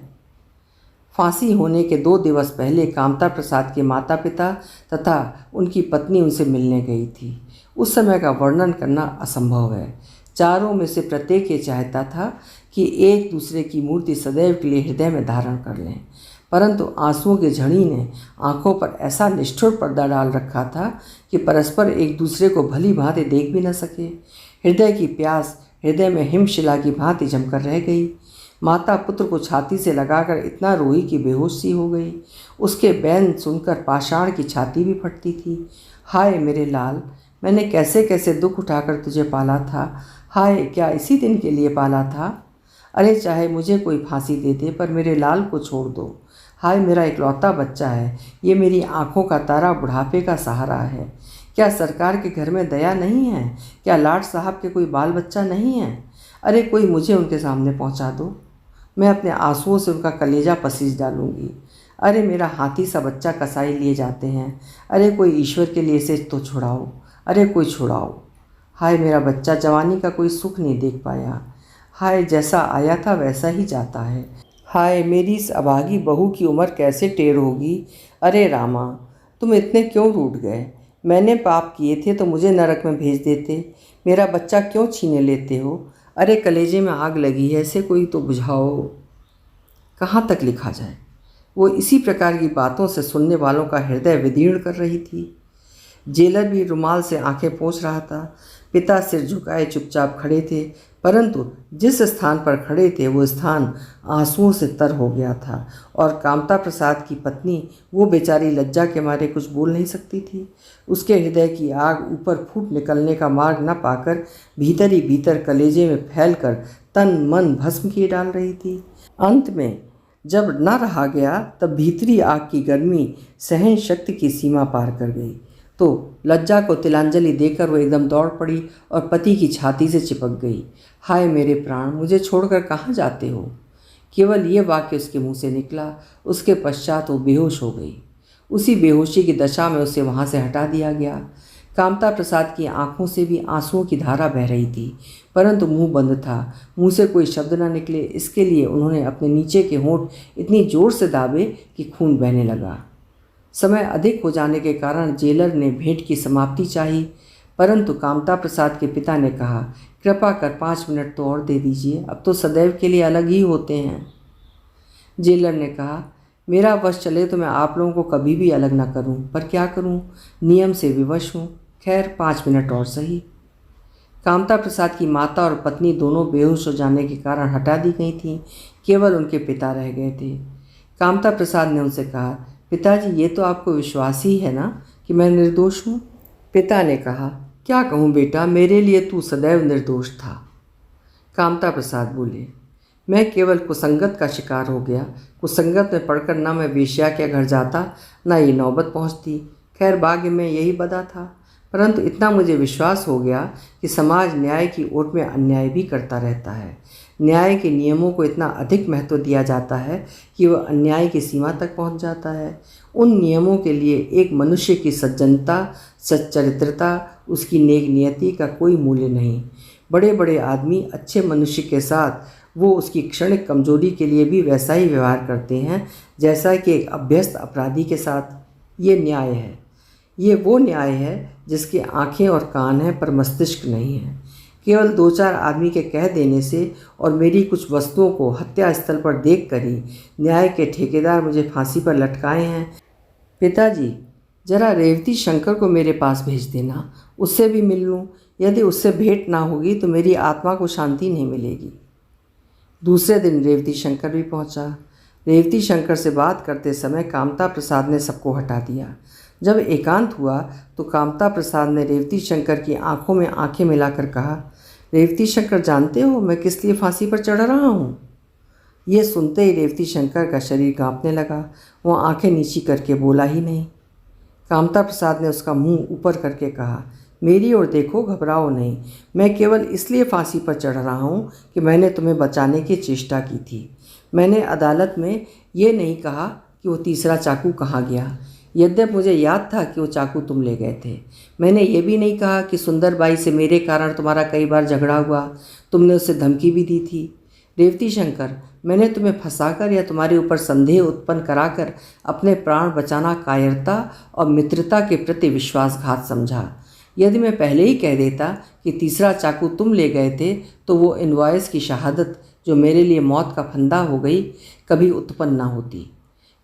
फांसी होने के 2 दिवस पहले कामता प्रसाद के माता पिता तथा उनकी पत्नी उनसे मिलने गई थी। उस समय का वर्णन करना असंभव है। चारों में से प्रत्येक ये चाहता था कि एक दूसरे की मूर्ति सदैव के लिए हृदय में धारण कर लें, परंतु आंसुओं की झड़ी ने आंखों पर ऐसा निष्ठुर पर्दा डाल रखा था कि परस्पर एक दूसरे को भली भांति देख भी न सके। हृदय की प्यास हृदय में हिमशिला की भांति जमकर रह गई। माता पुत्र को छाती से लगाकर इतना रोई कि बेहोश सी हो गई। उसके बैन सुनकर पाषाण की छाती भी फटती थी। हाय मेरे लाल, मैंने कैसे कैसे दुख उठाकर तुझे पाला था। हाय, क्या इसी दिन के लिए पाला था? अरे चाहे मुझे कोई फांसी दे दे, पर मेरे लाल को छोड़ दो। हाय, मेरा इकलौता बच्चा है, ये मेरी आंखों का तारा, बुढ़ापे का सहारा है। क्या सरकार के घर में दया नहीं है? क्या लाट साहब के कोई बाल बच्चा नहीं है? अरे कोई मुझे उनके सामने पहुंचा दो, मैं अपने आंसुओं से उनका कलेजा पसीज डालूंगी। अरे मेरा हाथी सा बच्चा कसाई लिए जाते हैं। अरे कोई ईश्वर के लिए से तो छुड़ाओ, अरे कोई छुड़ाओ। हाय मेरा बच्चा जवानी का कोई सुख नहीं देख पाया। हाय, जैसा आया था वैसा ही जाता है। हाय, मेरी इस अभागी बहू की उम्र कैसे टेढ़ होगी। अरे रामा, तुम इतने क्यों रूठ गए? मैंने पाप किए थे तो मुझे नरक में भेज देते। मेरा बच्चा क्यों छीने लेते हो? अरे कलेजे में आग लगी है, ऐसे कोई तो बुझाओ। कहाँ तक लिखा जाए? वो इसी प्रकार की बातों से सुनने वालों का हृदय विदीर्ण कर रही थी। जेलर भी रुमाल से आंखें पोंछ रहा था। पिता सिर झुकाए चुपचाप खड़े थे। परंतु जिस स्थान पर खड़े थे वो स्थान आंसुओं से तर हो गया था और कामता प्रसाद की पत्नी वो बेचारी लज्जा के मारे कुछ बोल नहीं सकती थी। उसके हृदय की आग ऊपर फूट निकलने का मार्ग न पाकर भीतर ही भीतर कलेजे में फैलकर तन मन भस्म किए डाल रही थी। अंत में जब न रहा गया तब भीतरी आग की गर्मी सहन शक्ति की सीमा पार कर गई तो लज्जा को तिलांजलि देकर वो एकदम दौड़ पड़ी और पति की छाती से चिपक गई। हाय मेरे प्राण, मुझे छोड़कर कहाँ जाते हो? केवल ये वाक्य उसके मुंह से निकला। उसके पश्चात वो बेहोश हो गई। उसी बेहोशी की दशा में उसे वहाँ से हटा दिया गया। कामता प्रसाद की आंखों से भी आंसुओं की धारा बह रही थी, परंतु मुंह बंद था। मुंह से कोई शब्द न निकले, इसके लिए उन्होंने अपने नीचे के होंठ इतनी जोर से दाबे कि खून बहने लगा। समय अधिक हो जाने के कारण जेलर ने भेंट की समाप्ति चाही, परंतु कामता प्रसाद के पिता ने कहा, कृपा कर 5 मिनट तो और दे दीजिए, अब तो सदैव के लिए अलग ही होते हैं। जेलर ने कहा, मेरा वश चले तो मैं आप लोगों को कभी भी अलग ना करूं, पर क्या करूं, नियम से विवश हूं। खैर 5 मिनट और सही। कामता प्रसाद की माता और पत्नी दोनों बेहोश हो जाने के कारण हटा दी गई थीं। केवल उनके पिता रह गए थे। कामता प्रसाद ने उनसे कहा, पिताजी, ये तो आपको विश्वास ही है ना कि मैं निर्दोष हूँ? पिता ने कहा, क्या कहूँ बेटा, मेरे लिए तू सदैव निर्दोष था। कामता प्रसाद बोले, मैं केवल कुसंगत का शिकार हो गया। कुसंगत में पड़कर न मैं वेश्या के घर जाता न ये नौबत पहुँचती। खैर भाग्य में यही बदा था, परंतु इतना मुझे विश्वास हो गया कि समाज न्याय की ओट में अन्याय भी करता रहता है। न्याय के नियमों को इतना अधिक महत्व दिया जाता है कि वह अन्याय की सीमा तक पहुंच जाता है। उन नियमों के लिए एक मनुष्य की सज्जनता, सच्चरित्रता, उसकी नेक नियति का कोई मूल्य नहीं। बड़े बड़े आदमी अच्छे मनुष्य के साथ वो उसकी क्षणिक कमजोरी के लिए भी वैसा ही व्यवहार करते हैं जैसा कि एक अभ्यस्त अपराधी के साथ। ये न्याय है। ये वो न्याय है जिसकी आंखें और कान हैं पर मस्तिष्क नहीं है। केवल 2-4 आदमी के कह देने से और मेरी कुछ वस्तुओं को हत्या स्थल पर देख कर ही न्याय के ठेकेदार मुझे फांसी पर लटकाए हैं। पिताजी, जरा रेवती शंकर को मेरे पास भेज देना, उससे भी मिल लूँ। यदि उससे भेंट ना होगी तो मेरी आत्मा को शांति नहीं मिलेगी। दूसरे दिन रेवती शंकर भी पहुंचा। रेवती शंकर से बात करते समय कामता प्रसाद ने सबको हटा दिया। जब एकांत हुआ तो कामता प्रसाद ने रेवती शंकर की आंखों में आंखें मिलाकर कहा, रेवती शंकर, जानते हो मैं किस लिए फांसी पर चढ़ रहा हूँ? ये सुनते ही रेवती शंकर का शरीर कांपने लगा। वो आंखें नीची करके बोला ही नहीं। कामता प्रसाद ने उसका मुंह ऊपर करके कहा, मेरी ओर देखो, घबराओ नहीं। मैं केवल इसलिए फांसी पर चढ़ रहा हूँ कि मैंने तुम्हें बचाने की चेष्टा की थी। मैंने अदालत में ये नहीं कहा कि वो तीसरा चाकू कहाँ गया, यद्यप मुझे याद था कि वो चाकू तुम ले गए थे। मैंने ये भी नहीं कहा कि सुंदरबाई से मेरे कारण तुम्हारा कई बार झगड़ा हुआ, तुमने उससे धमकी भी दी थी। रेवती शंकर, मैंने तुम्हें फंसाकर या तुम्हारे ऊपर संदेह उत्पन्न कराकर अपने प्राण बचाना कायरता और मित्रता के प्रति विश्वासघात समझा। यदि मैं पहले ही कह देता कि तीसरा चाकू तुम ले गए थे तो वो इनवॉइस की शहादत, जो मेरे लिए मौत का फंदा हो गई, कभी उत्पन्न ना होती।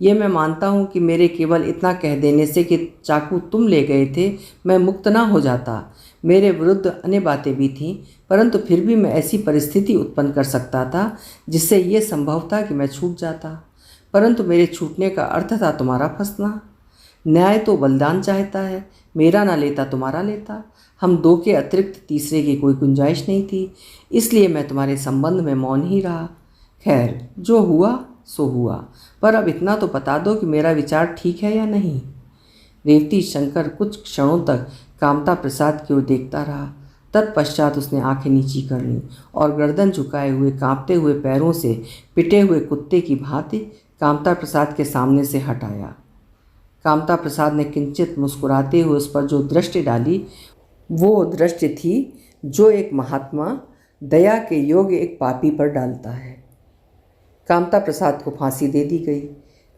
ये मैं मानता हूँ कि मेरे केवल इतना कह देने से कि चाकू तुम ले गए थे मैं मुक्त ना हो जाता। मेरे विरुद्ध अन्य बातें भी थीं, परंतु फिर भी मैं ऐसी परिस्थिति उत्पन्न कर सकता था जिससे ये संभव था कि मैं छूट जाता। परंतु मेरे छूटने का अर्थ था तुम्हारा फंसना। न्याय तो बलिदान चाहता है, मेरा ना लेता तुम्हारा लेता। हम दो के अतिरिक्त तीसरे की कोई गुंजाइश नहीं थी, इसलिए मैं तुम्हारे संबंध में मौन ही रहा। खैर, जो हुआ सो हुआ, पर अब इतना तो बता दो कि मेरा विचार ठीक है या नहीं। रेवती शंकर कुछ क्षणों तक कामता प्रसाद की ओर देखता रहा। तत्पश्चात उसने आंखें नीची कर लीं और गर्दन झुकाए हुए कांपते हुए पैरों से पिटे हुए कुत्ते की भांति कामता प्रसाद के सामने से हट आया। कामता प्रसाद ने किंचित मुस्कुराते हुए उस पर जो दृष्टि डाली, वो दृष्टि थी जो एक महात्मा दया के योग्य एक पापी पर डालता है। कामता प्रसाद को फांसी दे दी गई।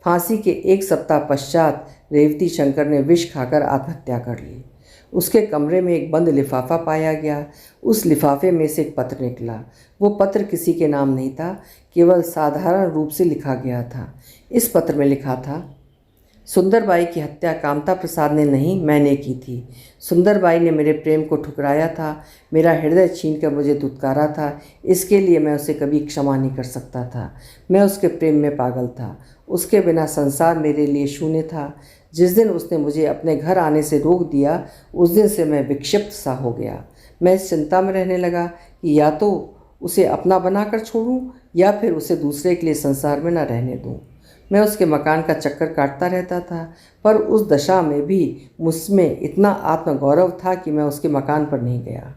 फांसी के 1 सप्ताह पश्चात रेवती शंकर ने विष खाकर आत्महत्या कर ली। उसके कमरे में एक बंद लिफाफा पाया गया। उस लिफाफे में से एक पत्र निकला। वो पत्र किसी के नाम नहीं था, केवल साधारण रूप से लिखा गया था। इस पत्र में लिखा था, सुंदरबाई की हत्या कामता प्रसाद ने नहीं, मैंने की थी। सुंदरबाई ने मेरे प्रेम को ठुकराया था, मेरा हृदय छीनकर मुझे दुत्कारा था। इसके लिए मैं उसे कभी क्षमा नहीं कर सकता था। मैं उसके प्रेम में पागल था। उसके बिना संसार मेरे लिए शून्य था। जिस दिन उसने मुझे अपने घर आने से रोक दिया, उस दिन से मैं विक्षिप्त सा हो गया। मैं इस चिंता में रहने लगा कि या तो उसे अपना बनाकर छोड़ूं या फिर उसे दूसरे के लिए संसार में न रहने दूं। मैं उसके मकान का चक्कर काटता रहता था, पर उस दशा में भी मुझमें इतना आत्मगौरव था कि मैं उसके मकान पर नहीं गया।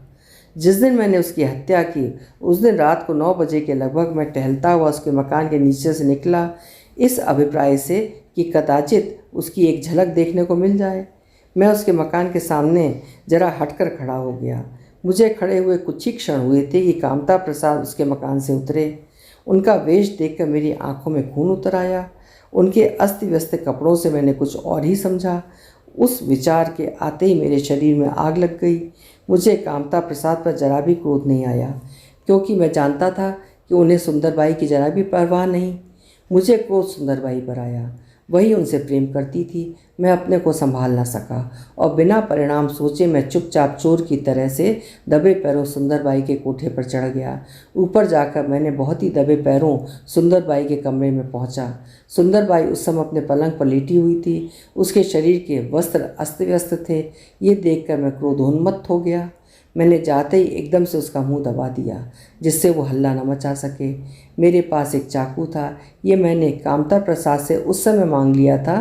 जिस दिन मैंने उसकी हत्या की, उस दिन रात को 9 बजे के लगभग मैं टहलता हुआ उसके मकान के नीचे से निकला, इस अभिप्राय से कि कदाचित उसकी एक झलक देखने को मिल जाए। मैं उसके मकान के सामने जरा हटकर खड़ा हो गया। मुझे खड़े हुए कुछ ही क्षण हुए थे कि कामता प्रसाद उसके मकान से उतरे। उनका वेश देखकर मेरी आंखों में खून उतर आया। उनके अस्त व्यस्त कपड़ों से मैंने कुछ और ही समझा। उस विचार के आते ही मेरे शरीर में आग लग गई। मुझे कामता प्रसाद पर जरा भी क्रोध नहीं आया, क्योंकि मैं जानता था कि उन्हें सुंदरबाई की जरा भी परवाह नहीं। मुझे क्रोध सुंदरबाई पर आया। वही उनसे प्रेम करती थी। मैं अपने को संभाल न सका और बिना परिणाम सोचे मैं चुपचाप चोर की तरह से दबे पैरों सुंदरबाई के कोठे पर चढ़ गया। ऊपर जाकर मैंने बहुत ही दबे पैरों सुंदरबाई के कमरे में पहुंचा। सुंदरबाई उस समय अपने पलंग पर लेटी हुई थी। उसके शरीर के वस्त्र अस्त व्यस्त थे। ये देखकर मैं क्रोधोन्मत्त हो गया। मैंने जाते ही एकदम से उसका मुंह दबा दिया, जिससे वो हल्ला न मचा सके। मेरे पास एक चाकू था। ये मैंने कामता प्रसाद से उस समय मांग लिया था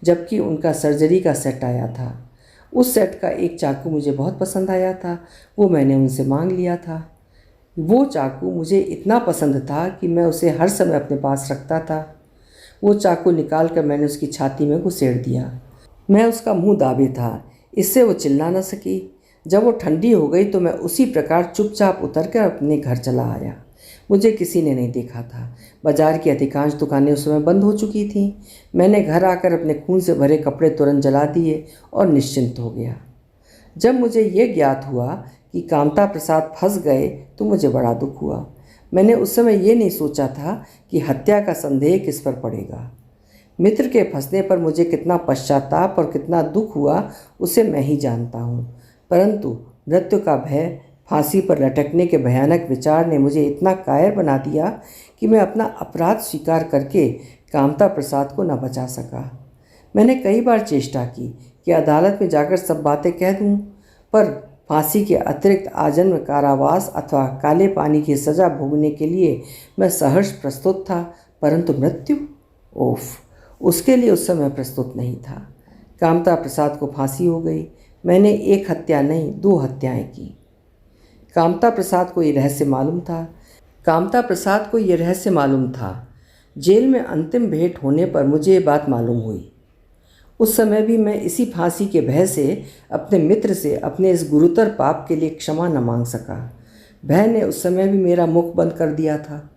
जबकि उनका सर्जरी का सेट आया था। उस सेट का एक चाकू मुझे बहुत पसंद आया था, वो मैंने उनसे मांग लिया था। वो चाकू मुझे इतना पसंद था कि मैं उसे हर समय अपने पास रखता था। वो चाकू निकाल कर मैंने उसकी छाती में घुसेड़ दिया। मैं उसका मुंह दाबे था, इससे वो चिल्ला न सकी। जब वो ठंडी हो गई तो मैं उसी प्रकार चुपचाप उतरकर अपने घर चला आया। मुझे किसी ने नहीं देखा था। बाजार की अधिकांश दुकानें उस समय बंद हो चुकी थीं। मैंने घर आकर अपने खून से भरे कपड़े तुरंत जला दिए और निश्चिंत हो गया। जब मुझे ये ज्ञात हुआ कि कामता प्रसाद फंस गए तो मुझे बड़ा दुख हुआ। मैंने उस समय ये नहीं सोचा था कि हत्या का संदेह किस पर पड़ेगा। मित्र के फंसने पर मुझे कितना पश्चाताप और कितना दुख हुआ उसे मैं ही जानता हूँ, परंतु मृत्यु का भय, फांसी पर लटकने के भयानक विचार ने मुझे इतना कायर बना दिया कि मैं अपना अपराध स्वीकार करके कामता प्रसाद को न बचा सका। मैंने कई बार चेष्टा की कि अदालत में जाकर सब बातें कह दूं, पर फांसी के अतिरिक्त आजन्म कारावास अथवा काले पानी की सज़ा भोगने के लिए मैं सहर्ष प्रस्तुत था, परंतु मृत्यु, ओफ, उसके लिए उस समय प्रस्तुत नहीं था। कामता प्रसाद को फांसी हो गई। मैंने एक हत्या नहीं, 2 हत्याएं की। कामता प्रसाद को ये रहस्य मालूम था। जेल में अंतिम भेंट होने पर मुझे ये बात मालूम हुई। उस समय भी मैं इसी फांसी के भय से अपने मित्र से अपने इस गुरुतर पाप के लिए क्षमा न मांग सका। भय ने उस समय भी मेरा मुख बंद कर दिया था।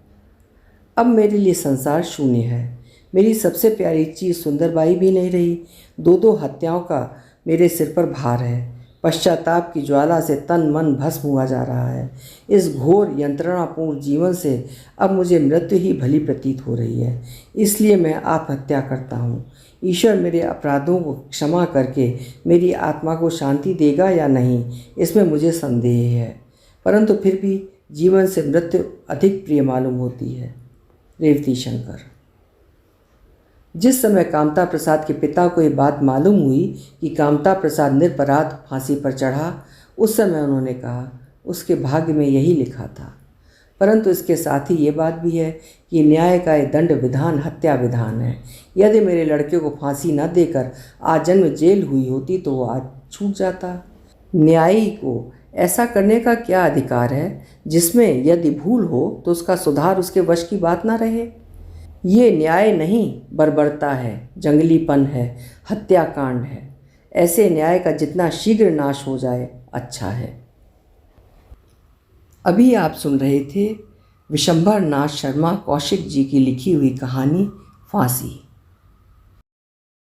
अब मेरे लिए संसार शून्य है। मेरी सबसे प्यारी चीज़ सुंदरबाई भी नहीं रही। 2 हत्याओं का मेरे सिर पर भार है। पश्चाताप की ज्वाला से तन मन भस्म हुआ जा रहा है। इस घोर यंत्रणापूर्ण जीवन से अब मुझे मृत्यु ही भली प्रतीत हो रही है। इसलिए मैं आत्महत्या करता हूँ। ईश्वर मेरे अपराधों को क्षमा करके मेरी आत्मा को शांति देगा या नहीं, इसमें मुझे संदेह है, परंतु फिर भी जीवन से मृत्यु अधिक प्रिय मालूम होती है। रेवती शंकर। जिस समय कामता प्रसाद के पिता को ये बात मालूम हुई कि कामता प्रसाद निरपराध फांसी पर चढ़ा, उस समय उन्होंने कहा उसके भाग्य में यही लिखा था। परंतु इसके साथ ही ये बात भी है कि न्याय का ये दंड विधान हत्या विधान है। यदि मेरे लड़के को फांसी न देकर आजन्म जेल हुई होती तो वो आज छूट जाता। न्यायी को ऐसा करने का क्या अधिकार है जिसमें यदि भूल हो तो उसका सुधार उसके वश की बात ना रहे? ये न्याय नहीं, बर्बरता है, जंगलीपन है, हत्याकांड है। ऐसे न्याय का जितना शीघ्र नाश हो जाए अच्छा है। अभी आप सुन रहे थे विशंभर नाथ शर्मा कौशिक जी की लिखी हुई कहानी फांसी।